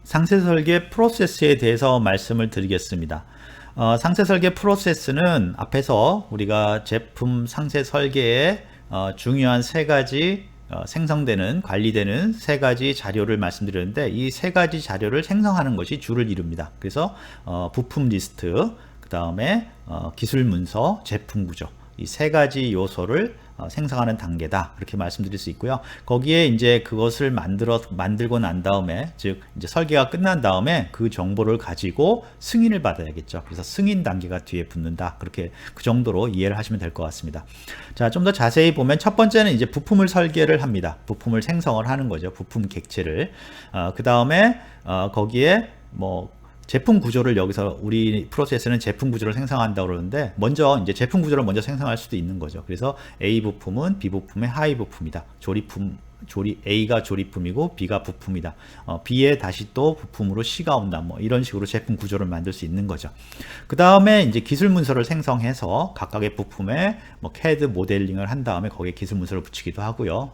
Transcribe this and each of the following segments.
상세 설계 프로세스에 대해서 말씀을 드리겠습니다. 상세 설계 프로세스는 앞에서 우리가 제품 상세 설계에 중요한 세 가지 생성되는 관리되는 세 가지 자료를 말씀드렸는데, 이 세 가지 자료를 생성하는 것이 주를 이룹니다. 그래서 부품 리스트, 그 다음에 기술 문서, 제품 구조, 이 세 가지 요소를 생성하는 단계다, 그렇게 말씀드릴 수 있고요. 거기에 이제 그것을 만들고 난 다음에, 즉 이제 설계가 끝난 다음에 그 정보를 가지고 승인을 받아야겠죠. 그래서 승인 단계가 뒤에 붙는다, 그렇게 그 정도로 이해를 하시면 될 것 같습니다. 자, 좀 더 자세히 보면 첫 번째는 이제 부품을 설계를 합니다. 부품을 생성을 하는 거죠. 부품 객체를. 그 다음에 거기에 제품 구조를, 여기서 우리 프로세스는 제품 구조를 생성한다고 그러는데, 먼저 이제 제품 구조를 먼저 생성할 수도 있는 거죠. 그래서 A 부품은 B 부품의 하위 부품이다. A가 조립품이고 B가 부품이다. B에 다시 또 부품으로 C가 온다. 이런 식으로 제품 구조를 만들 수 있는 거죠. 그 다음에 이제 기술 문서를 생성해서 각각의 부품에 CAD 모델링을 한 다음에 거기에 기술 문서를 붙이기도 하고요.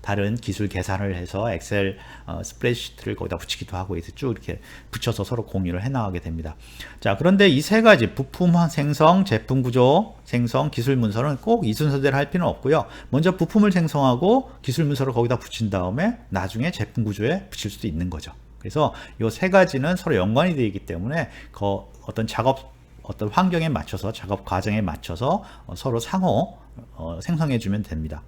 다른 기술 계산을 해서 엑셀 스프레드시트를 거기다 붙이기도 하고, 이렇게 쭉 이렇게 붙여서 서로 공유를 해 나가게 됩니다. 자, 그런데 이 세 가지 부품 생성, 제품 구조 생성, 기술 문서는 꼭 이 순서대로 할 필요는 없고요. 먼저 부품을 생성하고 기술 문서를 거기다 붙인 다음에 나중에 제품 구조에 붙일 수도 있는 거죠. 그래서 이 세 가지는 서로 연관이 되어 있기 때문에 어떤 환경에 맞춰서, 작업 과정에 맞춰서 서로 상호 생성해 주면 됩니다.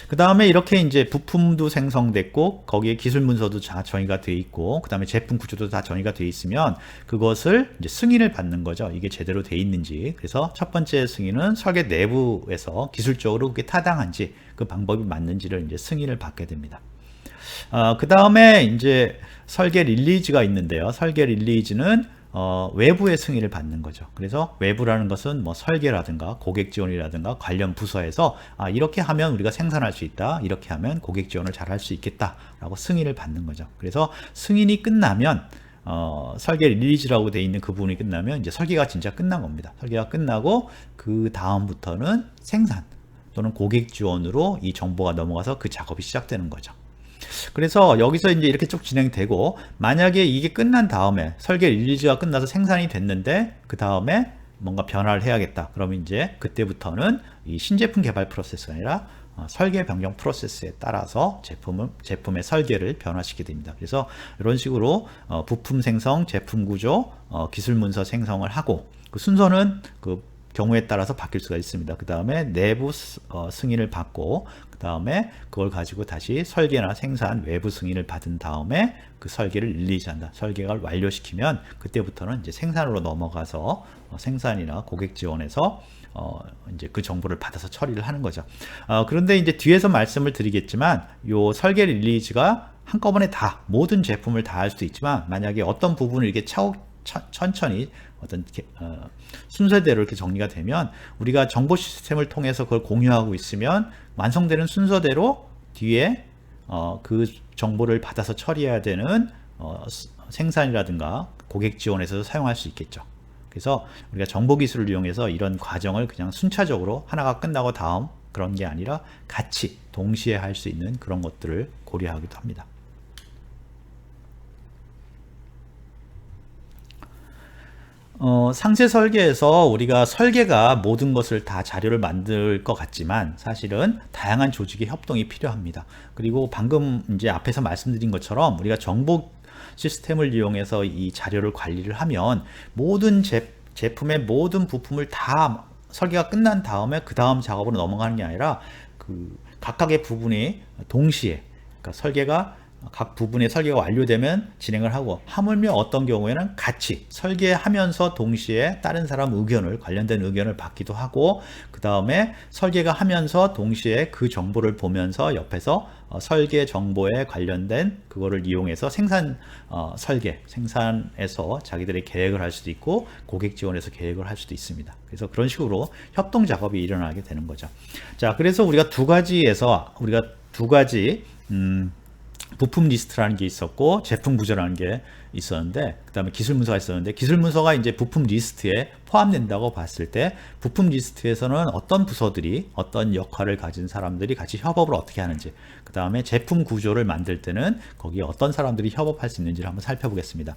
그 다음에 이렇게 이제 부품도 생성됐고 거기에 기술 문서도 다 정의가 되어 있고, 그 다음에 제품 구조도 다 정의가 되어 있으면 그것을 이제 승인을 받는 거죠. 이게 제대로 되어 있는지. 그래서 첫 번째 승인은 설계 내부에서 기술적으로 그게 타당한지, 그 방법이 맞는지를 이제 승인을 받게 됩니다. 그 다음에 이제 설계 릴리즈가 있는데요. 설계 릴리즈는 외부의 승인을 받는 거죠. 그래서 외부라는 것은 설계라든가 고객 지원이라든가 관련 부서에서 이렇게 하면 우리가 생산할 수 있다, 이렇게 하면 고객 지원을 잘 할 수 있겠다 라고 승인을 받는 거죠. 그래서 승인이 끝나면 설계 릴리즈라고 되어 있는 그 부분이 끝나면 이제 설계가 진짜 끝난 겁니다. 설계가 끝나고 그 다음부터는 생산 또는 고객 지원으로 이 정보가 넘어가서 그 작업이 시작되는 거죠. 그래서 여기서 이제 이렇게 쭉 진행되고, 만약에 이게 끝난 다음에 설계 릴리즈가 끝나서 생산이 됐는데 그 다음에 뭔가 변화를 해야겠다, 그러면 이제 그때부터는 이 신제품 개발 프로세스가 아니라 설계 변경 프로세스에 따라서 제품의 설계를 변화시키게 됩니다. 그래서 이런 식으로 부품 생성, 제품 구조, 기술 문서 생성을 하고, 그 순서는 그 경우에 따라서 바뀔 수가 있습니다. 그 다음에 내부 승인을 받고, 그 다음에 그걸 가지고 다시 설계나 생산 외부 승인을 받은 다음에 그 설계를 릴리즈한다. 설계가 완료시키면 그때부터는 이제 생산으로 넘어가서 생산이나 고객 지원에서 이제 그 정보를 받아서 처리를 하는 거죠. 그런데 이제 뒤에서 말씀을 드리겠지만, 요 설계 릴리즈가 한꺼번에 다 모든 제품을 다 할 수도 있지만, 만약에 어떤 부분을 이렇게 천천히 어떤 순서대로 이렇게 정리가 되면, 우리가 정보 시스템을 통해서 그걸 공유하고 있으면 완성되는 순서대로 뒤에 그 정보를 받아서 처리해야 되는 생산이라든가 고객 지원에서 사용할 수 있겠죠. 그래서 우리가 정보 기술을 이용해서 이런 과정을 그냥 순차적으로 하나가 끝나고 다음, 그런 게 아니라 같이 동시에 할 수 있는 그런 것들을 고려하기도 합니다. 상세 설계에서 우리가 설계가 모든 것을 다 자료를 만들 것 같지만, 사실은 다양한 조직의 협동이 필요합니다. 그리고 방금 이제 앞에서 말씀드린 것처럼 우리가 정보 시스템을 이용해서 이 자료를 관리를 하면 모든 제품의 모든 부품을 다 설계가 끝난 다음에 그 다음 작업으로 넘어가는 게 아니라, 그 각각의 부분이 동시에, 그러니까 각 부분의 설계가 완료되면 진행을 하고, 하물며 어떤 경우에는 같이 설계하면서 동시에 다른 사람 관련된 의견을 받기도 하고, 그 다음에 설계가 하면서 동시에 그 정보를 보면서 옆에서 설계 정보에 관련된 그거를 이용해서 생산에서 자기들의 계획을 할 수도 있고, 고객 지원에서 계획을 할 수도 있습니다. 그래서 그런 식으로 협동 작업이 일어나게 되는 거죠. 자, 그래서 우리가 두 가지 부품 리스트라는 게 있었고 제품 구조라는 게 있었는데, 그 다음에 기술 문서가 있었는데, 기술 문서가 이제 부품 리스트에 포함된다고 봤을 때, 부품 리스트에서는 어떤 부서들이, 어떤 역할을 가진 사람들이 같이 협업을 어떻게 하는지, 그 다음에 제품 구조를 만들 때는 거기에 어떤 사람들이 협업할 수 있는지를 한번 살펴보겠습니다.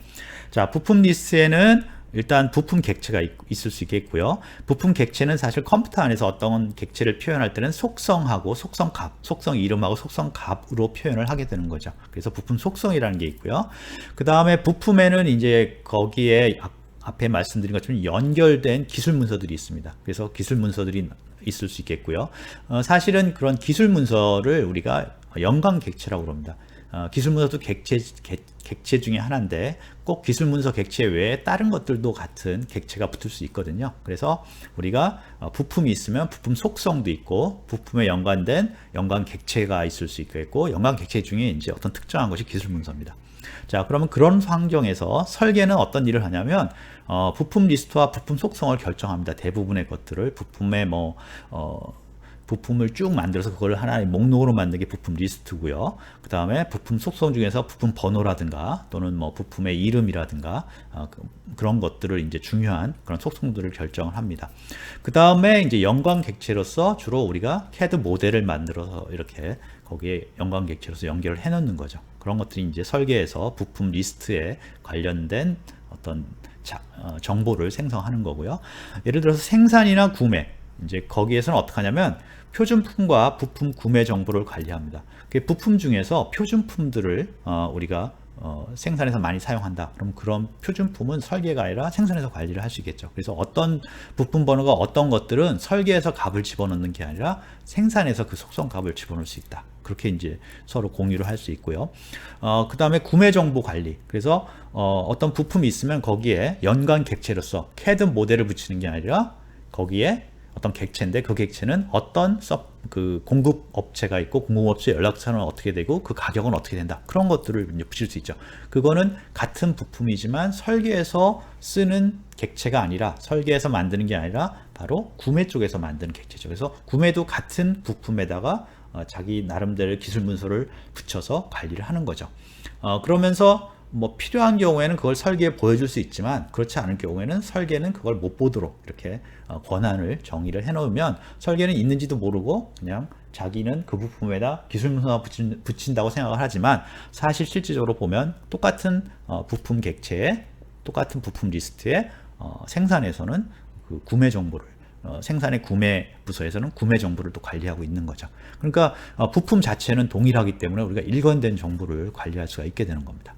자, 부품 리스트에는 일단 부품 객체가 있을 수 있겠고요. 부품 객체는 사실 컴퓨터 안에서 어떤 객체를 표현할 때는 속성하고 속성값, 속성 이름하고 속성값으로 표현을 하게 되는 거죠. 그래서 부품 속성이라는 게 있고요. 그 다음에 부품에는 이제 거기에 앞에 말씀드린 것처럼 연결된 기술 문서들이 있습니다. 그래서 기술 문서들이 있을 수 있겠고요. 사실은 그런 기술 문서를 우리가 연관 객체라고 합니다. 기술 문서도 객체 중에 하나인데 꼭 기술 문서 객체 외에 다른 것들도 같은 객체가 붙을 수 있거든요. 그래서 우리가 부품이 있으면 부품 속성도 있고 부품에 연관된 연관 객체가 있을 수 있겠고 연관 객체 중에 이제 어떤 특정한 것이 기술 문서입니다. 자, 그러면 그런 환경에서 설계는 어떤 일을 하냐면 부품 리스트와 부품 속성을 결정합니다. 대부분의 것들을 부품의 부품을 쭉 만들어서 그걸 하나의 목록으로 만든 게 부품 리스트고요. 그 다음에 부품 속성 중에서 부품 번호라든가 또는 뭐 부품의 이름이라든가 그런 것들을 이제 중요한 그런 속성들을 결정을 합니다. 그 다음에 이제 연관 객체로서 주로 우리가 CAD 모델을 만들어서 이렇게 거기에 연관 객체로서 연결을 해 놓는 거죠. 그런 것들이 이제 설계에서 부품 리스트에 관련된 어떤 정보를 생성하는 거고요. 예를 들어서 생산이나 구매, 이제 거기에서는 어떻게 하냐면 표준품과 부품 구매 정보를 관리합니다. 그 부품 중에서 표준품들을 우리가 생산해서 많이 사용한다. 그럼 그런 표준품은 설계가 아니라 생산해서 관리를 할 수 있겠죠. 그래서 어떤 부품 번호가 어떤 것들은 설계에서 값을 집어넣는 게 아니라 생산해서 그 속성 값을 집어넣을 수 있다. 그렇게 이제 서로 공유를 할 수 있고요. 그 다음에 구매 정보 관리. 그래서 어떤 부품이 있으면 거기에 연관 객체로서 CAD 모델을 붙이는 게 아니라 거기에 어떤 객체인데 그 객체는 어떤 공급 업체가 있고 공급 업체 연락처는 어떻게 되고 그 가격은 어떻게 된다. 그런 것들을 이제 붙일 수 있죠. 그거는 같은 부품이지만 설계에서 쓰는 객체가 아니라 설계에서 만드는 게 아니라 바로 구매 쪽에서 만드는 객체죠. 그래서 구매도 같은 부품에다가 자기 나름대로 기술 문서를 붙여서 관리를 하는 거죠. 그러면서 뭐 필요한 경우에는 그걸 설계에 보여줄 수 있지만 그렇지 않은 경우에는 설계는 그걸 못 보도록 이렇게 권한을 정의를 해 놓으면 설계는 있는지도 모르고 그냥 자기는 그 부품에다 기술 문서만 붙인다고 생각을 하지만 사실 실질적으로 보면 똑같은 부품 객체에 똑같은 부품 리스트에 생산에서는 그 구매 정보를 생산의 구매 부서에서는 구매 정보를 또 관리하고 있는 거죠. 그러니까 부품 자체는 동일하기 때문에 우리가 일관된 정보를 관리할 수가 있게 되는 겁니다.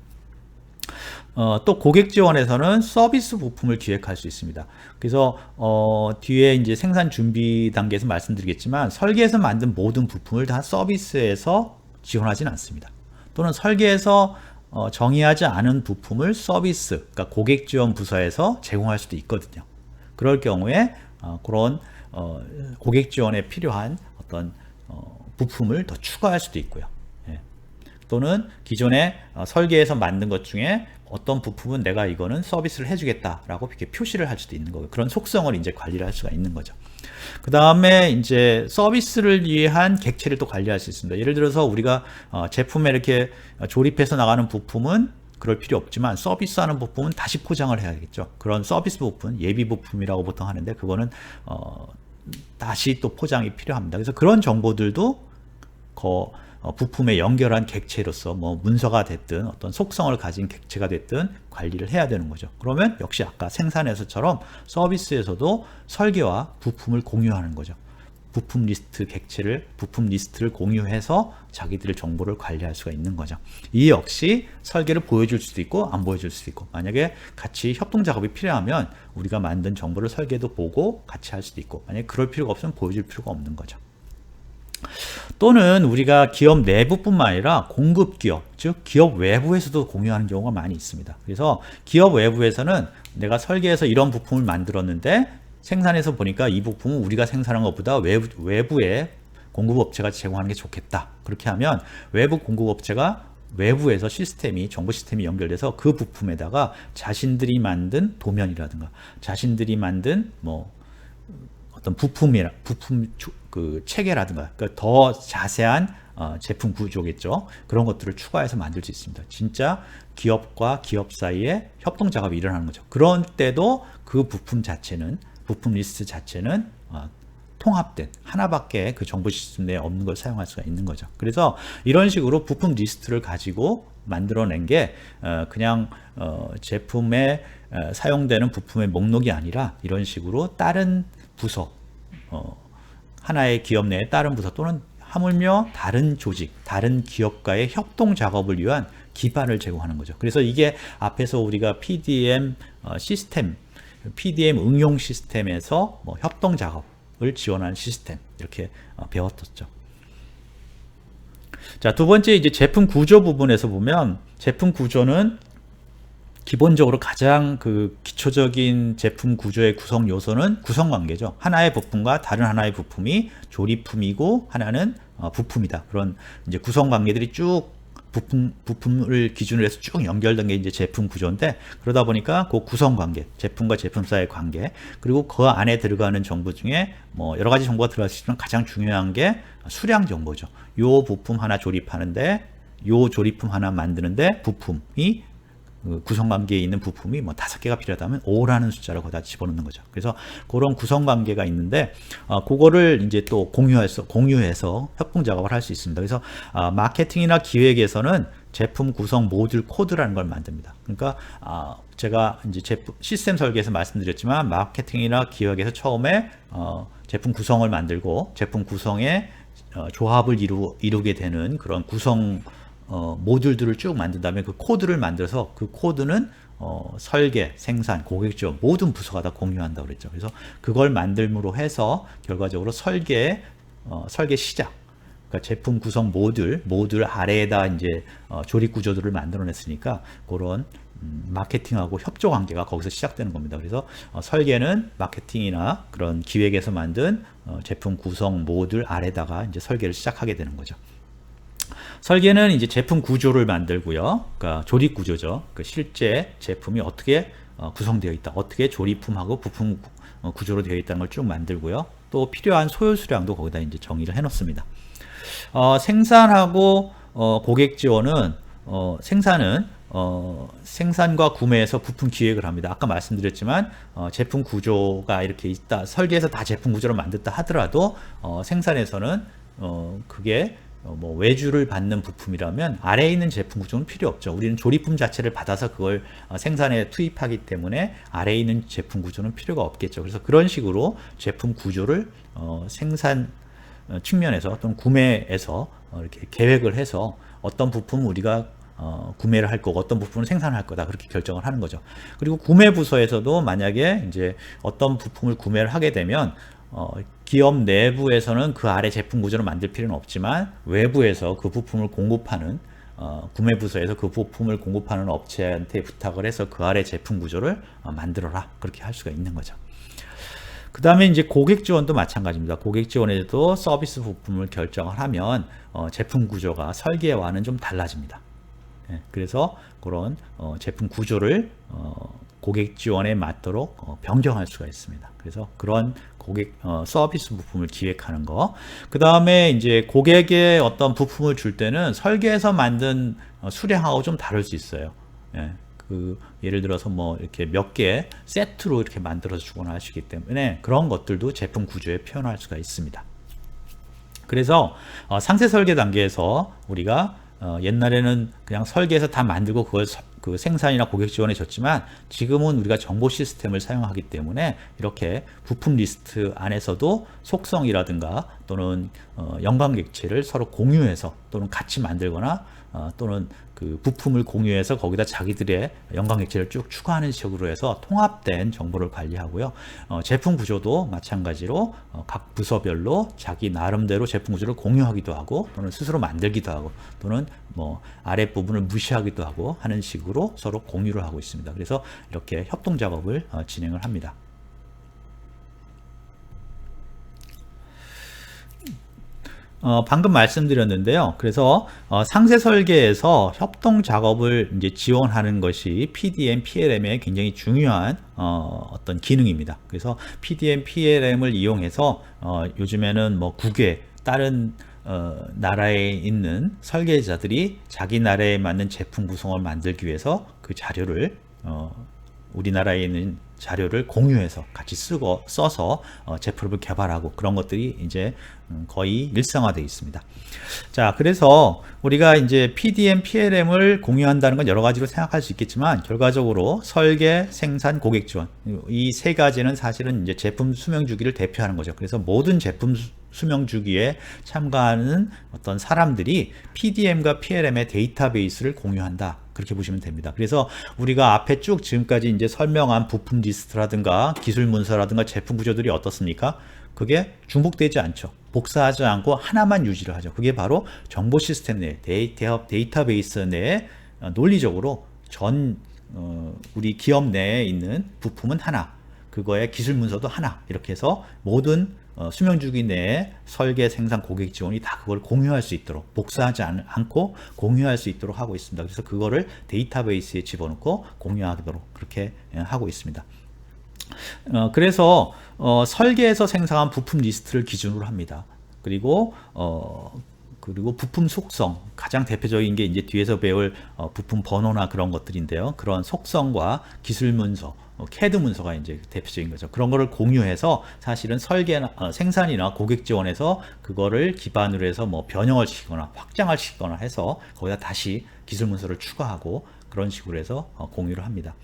또 고객 지원에서는 서비스 부품을 기획할 수 있습니다. 그래서 뒤에 이제 생산 준비 단계에서 말씀드리겠지만 설계에서 만든 모든 부품을 다 서비스에서 지원하지는 않습니다. 또는 설계에서 정의하지 않은 부품을 서비스, 그러니까 고객 지원 부서에서 제공할 수도 있거든요. 그럴 경우에 그런 고객 지원에 필요한 어떤 부품을 더 추가할 수도 있고요. 또는 기존에 설계해서 만든 것 중에 어떤 부품은 내가 이거는 서비스를 해주겠다라고 이렇게 표시를 할 수도 있는 거고요. 그런 속성을 이제 관리를 할 수가 있는 거죠. 그 다음에 이제 서비스를 위한 객체를 또 관리할 수 있습니다. 예를 들어서 우리가 제품에 이렇게 조립해서 나가는 부품은 그럴 필요 없지만 서비스하는 부품은 다시 포장을 해야겠죠. 그런 서비스 부품, 예비 부품이라고 보통 하는데 그거는 다시 또 포장이 필요합니다. 그래서 그런 정보들도 부품에 연결한 객체로서 뭐 문서가 됐든 어떤 속성을 가진 객체가 됐든 관리를 해야 되는 거죠. 그러면 역시 아까 생산에서처럼 서비스에서도 설계와 부품을 공유하는 거죠. 부품 리스트 객체를 부품 리스트를 공유해서 자기들의 정보를 관리할 수가 있는 거죠. 이 역시 설계를 보여줄 수도 있고 안 보여줄 수도 있고 만약에 같이 협동 작업이 필요하면 우리가 만든 정보를 설계도 보고 같이 할 수도 있고 만약에 그럴 필요가 없으면 보여줄 필요가 없는 거죠. 또는 우리가 기업 내부뿐만 아니라 공급 기업, 즉 기업 외부에서도 공유하는 경우가 많이 있습니다. 그래서 기업 외부에서는 내가 설계해서 이런 부품을 만들었는데 생산해서 보니까 이 부품은 우리가 생산한 것보다 외부에 공급업체가 제공하는 게 좋겠다. 그렇게 하면 외부 공급업체가 외부에서 정보 시스템이 연결돼서 그 부품에다가 자신들이 만든 도면이라든가 자신들이 만든 뭐 어떤 부품 그 체계라든가 그러니까 더 자세한 제품 구조겠죠. 그런 것들을 추가해서 만들 수 있습니다. 진짜 기업과 기업 사이에 협동 작업이 일어나는 거죠. 그런 때도 그 부품 자체는, 부품 리스트 자체는 통합된 하나밖에 그 정보 시스템 내에 없는 걸 사용할 수가 있는 거죠. 그래서 이런 식으로 부품 리스트를 가지고 만들어낸 게 그냥 제품에 사용되는 부품의 목록이 아니라 이런 식으로 다른 부서, 하나의 기업 내에 다른 부서 또는 하물며 다른 조직, 다른 기업과의 협동 작업을 위한 기반을 제공하는 거죠. 그래서 이게 앞에서 우리가 PDM 시스템, PDM 응용 시스템에서 뭐 협동 작업을 지원하는 시스템 이렇게 배웠었죠. 자, 두 번째 이제 제품 구조 부분에서 보면 제품 구조는 기본적으로 가장 그 기초적인 제품 구조의 구성 요소는 구성 관계죠. 하나의 부품과 다른 하나의 부품이 조립품이고 하나는 부품이다. 그런 이제 구성 관계들이 쭉 부품을 기준으로 해서 쭉 연결된 게 이제 제품 구조인데, 그러다 보니까 그 구성 관계, 제품과 제품 사이의 관계, 그리고 그 안에 들어가는 정보 중에 뭐 여러 가지 정보가 들어갈 수 있지만 가장 중요한 게 수량 정보죠. 요 부품 하나 조립하는데, 요 조립품 하나 만드는데 부품이 구성관계에 있는 부품이 뭐 5개가 필요하다면 5라는 숫자를 거기다 집어넣는 거죠. 그래서 그런 구성관계가 있는데 그거를 이제 또 공유해서 협동 작업을 할 수 있습니다. 그래서 마케팅이나 기획에서는 제품 구성 모듈 코드라는 걸 만듭니다. 그러니까 제가 이제 제품 시스템 설계에서 말씀드렸지만 마케팅이나 기획에서 처음에 제품 구성을 만들고 제품 구성의 조합을 이루게 되는 그런 구성 모듈들을 쭉 만든 다음에 그 코드를 만들어서 그 코드는 설계, 생산, 고객 지원 모든 부서가 다 공유한다고 그랬죠. 그래서 그걸 만들므로 해서 결과적으로 설계 시작, 그러니까 제품 구성 모듈 아래에다 이제 조립 구조들을 만들어냈으니까 그런 마케팅하고 협조 관계가 거기서 시작되는 겁니다. 그래서 설계는 마케팅이나 그런 기획에서 만든 제품 구성 모듈 아래다가 이제 설계를 시작하게 되는 거죠. 설계는 이제 제품 구조를 만들고요. 그러니까 조립 구조죠. 그 실제 제품이 어떻게 구성되어 있다, 어떻게 조립품하고 부품 구조로 되어 있다는 걸 쭉 만들고요. 또 필요한 소요 수량도 거기다 이제 정의를 해 놓습니다. 생산하고 고객 지원은 생산과 구매에서 부품 기획을 합니다. 아까 말씀드렸지만 제품 구조가 이렇게 있다, 설계해서 다 제품 구조로 만든다 하더라도 생산에서는 그게 뭐 외주를 받는 부품이라면 아래에 있는 제품 구조는 필요 없죠. 우리는 조립품 자체를 받아서 그걸 생산에 투입하기 때문에 아래에 있는 제품 구조는 필요가 없겠죠. 그래서 그런 식으로 제품 구조를 생산 측면에서 또는 구매에서 이렇게 계획을 해서 어떤 부품은 우리가 구매를 할 거고 어떤 부품은 생산을 할 거다, 그렇게 결정을 하는 거죠. 그리고 구매 부서에서도 만약에 이제 어떤 부품을 구매를 하게 되면 기업 내부에서는 그 아래 제품 구조를 만들 필요는 없지만 외부에서 그 부품을 공급하는 구매 부서에서 그 부품을 공급하는 업체한테 부탁을 해서 그 아래 제품 구조를 만들어라, 그렇게 할 수가 있는 거죠. 그 다음에 이제 고객 지원도 마찬가지입니다. 고객 지원에도 서비스 부품을 결정을 하면 제품 구조가 설계와는 좀 달라집니다. 그래서 그런 제품 구조를 고객 지원에 맞도록 변경할 수가 있습니다. 그래서 그런 고객 서비스 부품을 기획하는 거. 그 다음에 이제 고객의 어떤 부품을 줄 때는 설계해서 만든 수량하고 좀 다를 수 있어요. 예를 들어서 뭐 이렇게 몇 개 세트로 이렇게 만들어서 주거나 하시기 때문에 그런 것들도 제품 구조에 표현할 수가 있습니다. 그래서 상세 설계 단계에서 우리가 옛날에는 그냥 설계해서 다 만들고 그걸 그 생산이나 고객 지원에 줬지만 지금은 우리가 정보 시스템을 사용하기 때문에 이렇게 부품 리스트 안에서도 속성이라든가 또는 연관객체를 서로 공유해서 또는 같이 만들거나 또는 그 부품을 공유해서 거기다 자기들의 연관객체를 쭉 추가하는 식으로 해서 통합된 정보를 관리하고요. 제품 구조도 마찬가지로 각 부서별로 자기 나름대로 제품 구조를 공유하기도 하고 또는 스스로 만들기도 하고 또는 뭐 아랫부분을 무시하기도 하고 하는 식으로 서로 공유를 하고 있습니다. 그래서 이렇게 협동 작업을 진행을 합니다. 방금 말씀드렸는데요. 그래서 상세 설계에서 협동 작업을 이제 지원하는 것이 PDM, PLM의 굉장히 중요한 어떤 기능입니다. 그래서 PDM, PLM을 이용해서 요즘에는 뭐 국외 다른 나라에 있는 설계자들이 자기 나라에 맞는 제품 구성을 만들기 위해서 그 자료를 우리나라에 있는 자료를 공유해서 같이 써서 제품을 개발하고 그런 것들이 이제 거의 일상화되어 있습니다. 자, 그래서 우리가 이제 PDM, PLM을 공유한다는 건 여러 가지로 생각할 수 있겠지만 결과적으로 설계, 생산, 고객 지원 이 세 가지는 사실은 이제 제품 수명 주기를 대표하는 거죠. 그래서 모든 제품 수명 주기에 참가하는 어떤 사람들이 PDM과 PLM의 데이터베이스를 공유한다. 그렇게 보시면 됩니다. 그래서 우리가 앞에 쭉 지금까지 이제 설명한 부품 리스트라든가 기술 문서라든가 제품 구조들이 어떻습니까? 그게 중복되지 않죠. 복사하지 않고 하나만 유지를 하죠. 그게 바로 정보 시스템 내 데이터베이스 내에 논리적으로 우리 기업 내에 있는 부품은 하나, 그거의 기술 문서도 하나, 이렇게 해서 모든 수명주기 내에 설계, 생산, 고객 지원이 다 그걸 공유할 수 있도록 복사하지 않고 공유할 수 있도록 하고 있습니다. 그래서 그거를 데이터베이스에 집어넣고 공유하도록 그렇게 하고 있습니다. 그래서 설계에서 생성한 부품 리스트를 기준으로 합니다. 그리고 부품 속성, 가장 대표적인 게 이제 뒤에서 배울 부품 번호나 그런 것들인데요. 그런 속성과 기술 문서, CAD 문서가 이제 대표적인 거죠. 그런 거를 공유해서 사실은 생산이나 고객 지원에서 그거를 기반으로 해서 뭐 변형을 시키거나 확장을 시키거나 해서 거기다 다시 기술 문서를 추가하고 그런 식으로 해서 공유를 합니다.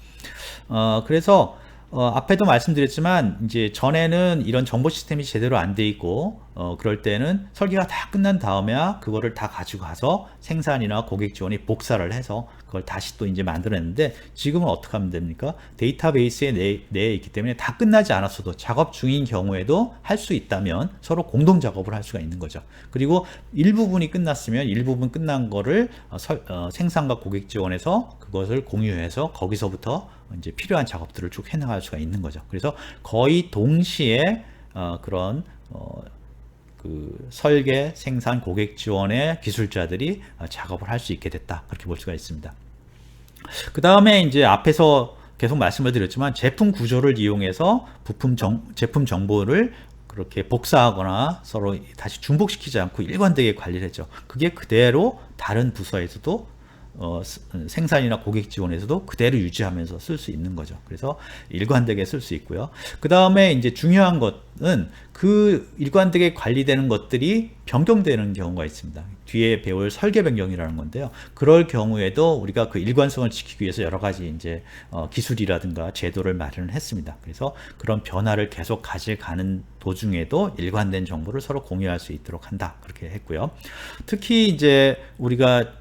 그래서 앞에도 말씀드렸지만 이제 전에는 이런 정보 시스템이 제대로 안 돼 있고 그럴 때는 설계가 다 끝난 다음에야 그거를 다 가지고 가서 생산이나 고객 지원이 복사를 해서 그걸 다시 또 이제 만들었는데 지금은 어떻게 하면 됩니까? 데이터베이스에 내에 있기 때문에 다 끝나지 않았어도 작업 중인 경우에도 할 수 있다면 서로 공동 작업을 할 수가 있는 거죠. 그리고 일부분이 끝났으면 일부분 끝난 거를 생산과 고객 지원에서 그것을 공유해서 거기서부터 이제 필요한 작업들을 쭉 해나갈 수가 있는 거죠. 그래서 거의 동시에 그런 그 설계, 생산, 고객 지원의 기술자들이 작업을 할 수 있게 됐다. 그렇게 볼 수가 있습니다. 그 다음에 이제 앞에서 계속 말씀을 드렸지만 제품 구조를 이용해서 제품 정보를 그렇게 복사하거나 서로 다시 중복시키지 않고 일관되게 관리를 했죠. 그게 그대로 다른 부서에서도 생산이나 고객 지원에서도 그대로 유지하면서 쓸 수 있는 거죠. 그래서 일관되게 쓸 수 있고요. 그 다음에 이제 중요한 것은 그 일관되게 관리되는 것들이 변경되는 경우가 있습니다. 뒤에 배울 설계 변경이라는 건데요. 그럴 경우에도 우리가 그 일관성을 지키기 위해서 여러 가지 이제 기술이라든가 제도를 마련을 했습니다. 그래서 그런 변화를 계속 가져가는 도중에도 일관된 정보를 서로 공유할 수 있도록 한다. 그렇게 했고요. 특히 이제 우리가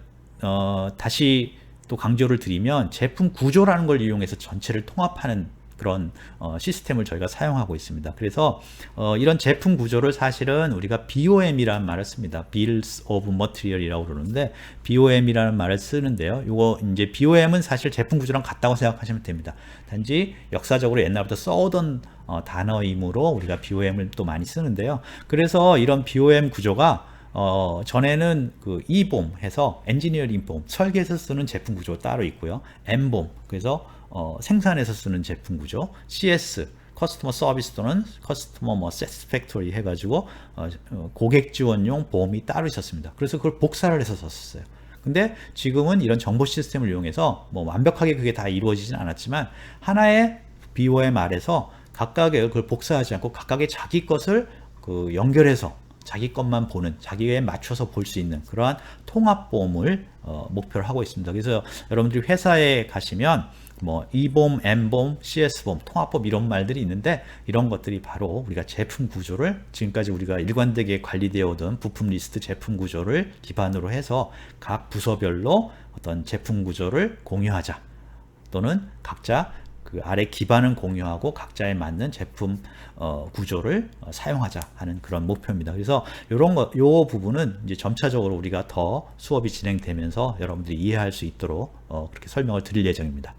다시 또 강조를 드리면 제품 구조라는 걸 이용해서 전체를 통합하는 그런 시스템을 저희가 사용하고 있습니다. 그래서 이런 제품 구조를 사실은 우리가 BOM이라는 말을 씁니다. Bills of Material이라고 그러는데 BOM이라는 말을 쓰는데요. 이거 이제 BOM은 사실 제품 구조랑 같다고 생각하시면 됩니다. 단지 역사적으로 옛날부터 써오던 단어이므로 우리가 BOM을 또 많이 쓰는데요. 그래서 이런 BOM 구조가 전에는 그 EBOM 해서 엔지니어링 봄, 설계에서 쓰는 제품 구조 따로 있고요. MBOM, 그래서 생산에서 쓰는 제품 구조, CS, 커스터머 서비스 또는 커스터머 뭐 세티스팩토리 해가지고 고객 지원용 보험이 따로 있었습니다. 그래서 그걸 복사를 해서 썼어요. 근데 지금은 이런 정보 시스템을 이용해서 뭐 완벽하게 그게 다 이루어지진 않았지만 하나의 BOM 아래서 각각의 그걸 복사하지 않고 각각의 자기 것을 그 연결해서 자기 것만 보는, 자기에 맞춰서 볼 수 있는 그러한 통합보험을 목표로 하고 있습니다. 그래서 여러분들이 회사에 가시면 뭐 E보험, M보험, CS보험, 통합보험 이런 말들이 있는데 이런 것들이 바로 우리가 제품 구조를 지금까지 우리가 일관되게 관리되어 오던 부품 리스트 제품 구조를 기반으로 해서 각 부서별로 어떤 제품 구조를 공유하자 또는 각자 그 아래 기반은 공유하고 각자에 맞는 제품 구조를 사용하자 하는 그런 목표입니다. 그래서 요 부분은 이제 점차적으로 우리가 더 수업이 진행되면서 여러분들이 이해할 수 있도록 그렇게 설명을 드릴 예정입니다.